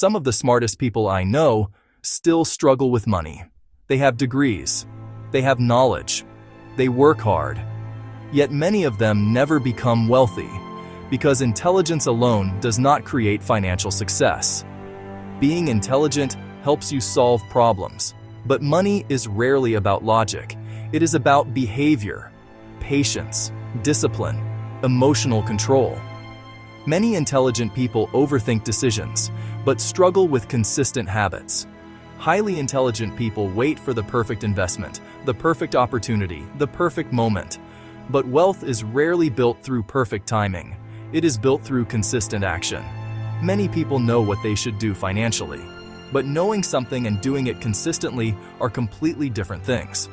Some of the smartest people I know still struggle with money. They have degrees, they have knowledge, they work hard. Yet many of them never become wealthy because intelligence alone does not create financial success. Being intelligent helps you solve problems, but money is rarely about logic. It is about behavior, patience, discipline, emotional control. Many intelligent people overthink decisions, but struggle with consistent habits. Highly intelligent people wait for the perfect investment, the perfect opportunity, the perfect moment. But wealth is rarely built through perfect timing. It is built through consistent action. Many people know what they should do financially, but knowing something and doing it consistently are completely different things.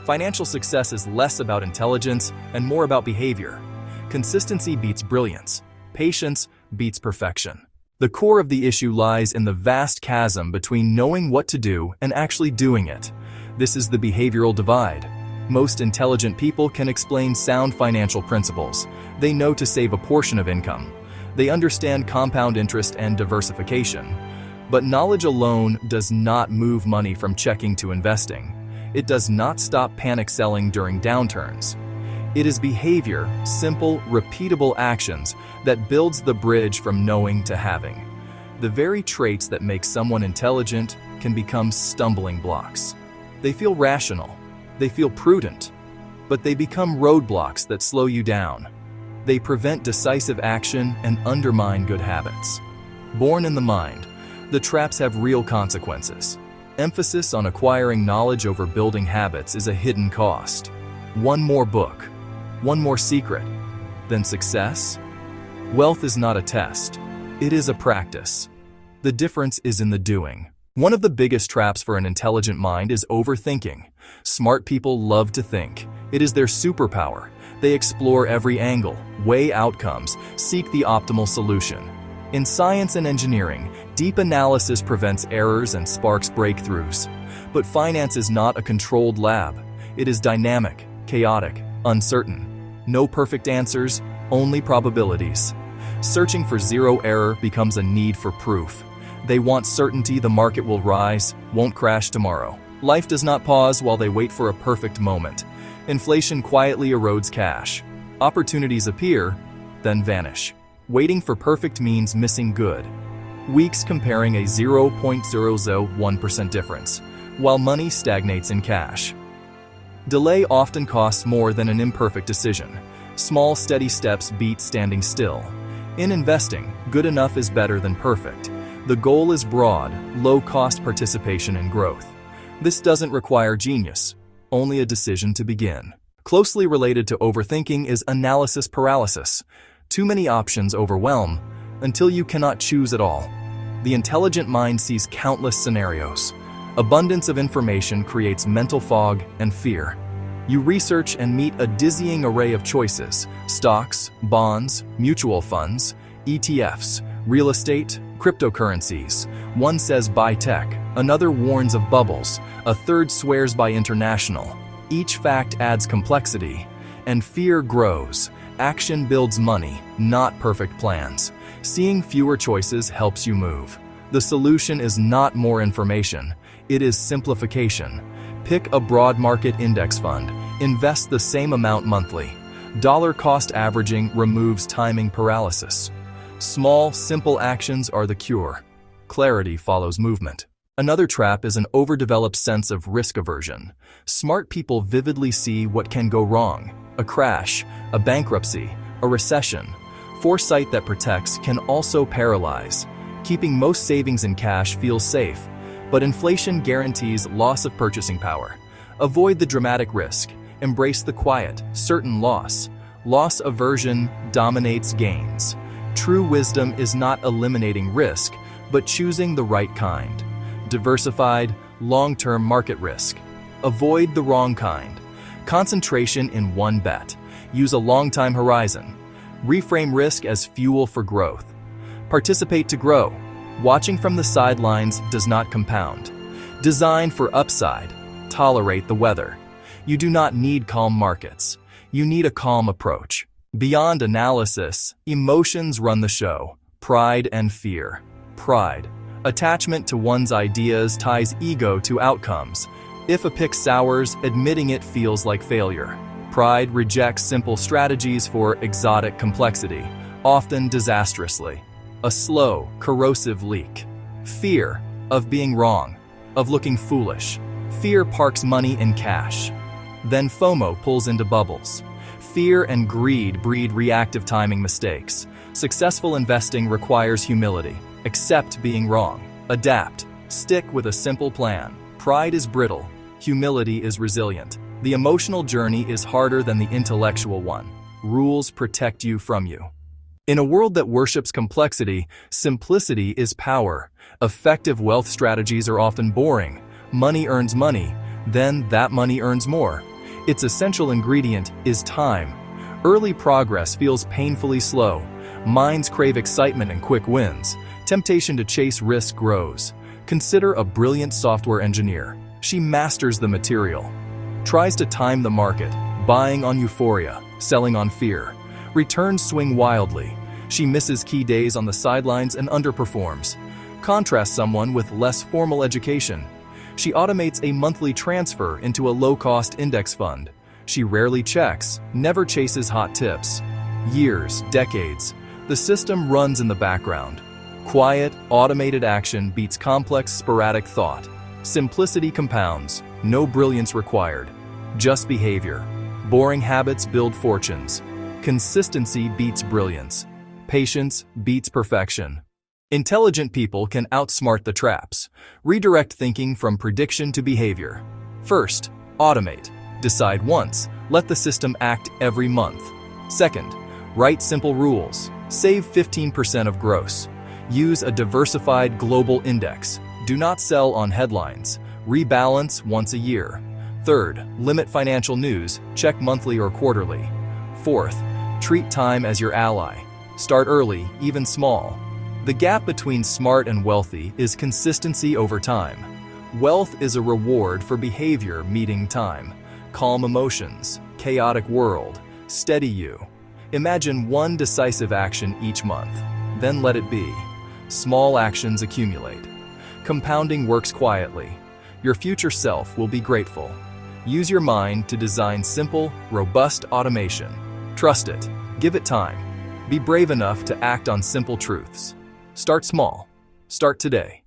Financial success is less about intelligence and more about behavior. Consistency beats brilliance. Patience beats perfection. The core of the issue lies in the vast chasm between knowing what to do and actually doing it. This is the behavioral divide. Most intelligent people can explain sound financial principles. They know to save a portion of income. They understand compound interest and diversification. But knowledge alone does not move money from checking to investing. It does not stop panic selling during downturns. It is behavior, simple, repeatable actions that builds the bridge from knowing to having. The very traits that make someone intelligent can become stumbling blocks. They feel rational, they feel prudent, but they become roadblocks that slow you down. They prevent decisive action and undermine good habits. Born in the mind, the traps have real consequences. Emphasis on acquiring knowledge over building habits is a hidden cost. One more book, one more secret, then success? Wealth is not a test. It is a practice. The difference is in the doing. One of the biggest traps for an intelligent mind is overthinking. Smart people love to think. It is their superpower. They explore every angle, weigh outcomes, seek the optimal solution. In science and engineering, deep analysis prevents errors and sparks breakthroughs. But finance is not a controlled lab. It is dynamic, chaotic, uncertain. No perfect answers, only probabilities. Searching for zero error becomes a need for proof. They want certainty the market will rise, won't crash tomorrow. Life does not pause while they wait for a perfect moment. Inflation quietly erodes cash. Opportunities appear, then vanish. Waiting for perfect means missing good. Weeks comparing a 0.001% difference, while money stagnates in cash. Delay often costs more than an imperfect decision. Small, steady steps beat standing still. In investing, good enough is better than perfect. The goal is broad, low-cost participation and growth. This doesn't require genius, only a decision to begin. Closely related to overthinking is analysis paralysis. Too many options overwhelm until you cannot choose at all. The intelligent mind sees countless scenarios. Abundance of information creates mental fog and fear. You research and meet a dizzying array of choices: stocks, bonds, mutual funds, ETFs, real estate, cryptocurrencies. One says buy tech, another warns of bubbles, a third swears by international. Each fact adds complexity, and fear grows. Action builds money, not perfect plans. Seeing fewer choices helps you move. The solution is not more information. It is simplification. Pick a broad market index fund. Invest the same amount monthly. Dollar cost averaging removes timing paralysis. Small, simple actions are the cure. Clarity follows movement. Another trap is an overdeveloped sense of risk aversion. Smart people vividly see what can go wrong: a crash, a bankruptcy, a recession. Foresight that protects can also paralyze. Keeping most savings in cash feels safe, but inflation guarantees loss of purchasing power. Avoid the dramatic risk. Embrace the quiet, certain loss. Loss aversion dominates gains. True wisdom is not eliminating risk, but choosing the right kind. Diversified, long-term market risk. Avoid the wrong kind. Concentration in one bet. Use a long-time horizon. Reframe risk as fuel for growth. Participate to grow. Watching from the sidelines does not compound. Design for upside. Tolerate the weather. You do not need calm markets. You need a calm approach. Beyond analysis, emotions run the show. Pride and fear. Pride, Attachment to one's ideas ties ego to outcomes. If a pick sours, admitting it feels like failure. Pride rejects simple strategies for exotic complexity, often disastrously. A slow, corrosive leak. Fear of being wrong, of looking foolish. Fear parks money in cash. Then FOMO pulls into bubbles. Fear and greed breed reactive timing mistakes. Successful investing requires humility. Accept being wrong. Adapt. Stick with a simple plan. Pride is brittle. Humility is resilient. The emotional journey is harder than the intellectual one. Rules protect you from you. In a world that worships complexity, simplicity is power. Effective wealth strategies are often boring. Money earns money, then that money earns more. Its essential ingredient is time. Early progress feels painfully slow. Minds crave excitement and quick wins. Temptation to chase risk grows. Consider a brilliant software engineer. She masters the material. Tries to time the market, buying on euphoria, selling on fear. Returns swing wildly. She misses key days on the sidelines and underperforms. Contrast someone with less formal education. She automates a monthly transfer into a low-cost index fund. She rarely checks, never chases hot tips. Years, decades, the system runs in the background. Quiet, automated action beats complex, sporadic thought. Simplicity compounds, no brilliance required. Just behavior. Boring habits build fortunes. Consistency beats brilliance. Patience beats perfection. Intelligent people can outsmart the traps. Redirect thinking from prediction to behavior. First, automate. Decide once. Let the system act every month. Second, write simple rules. Save 15% of gross. Use a diversified global index. Do not sell on headlines. Rebalance once a year. Third, limit financial news. Check monthly or quarterly. Fourth, treat time as your ally. Start early, even small. The gap between smart and wealthy is consistency over time. Wealth is a reward for behavior meeting time. Calm emotions, chaotic world, steady you. Imagine one decisive action each month, then let it be. Small actions accumulate. Compounding works quietly. Your future self will be grateful. Use your mind to design simple, robust automation. Trust it. Give it time. Be brave enough to act on simple truths. Start small. Start today.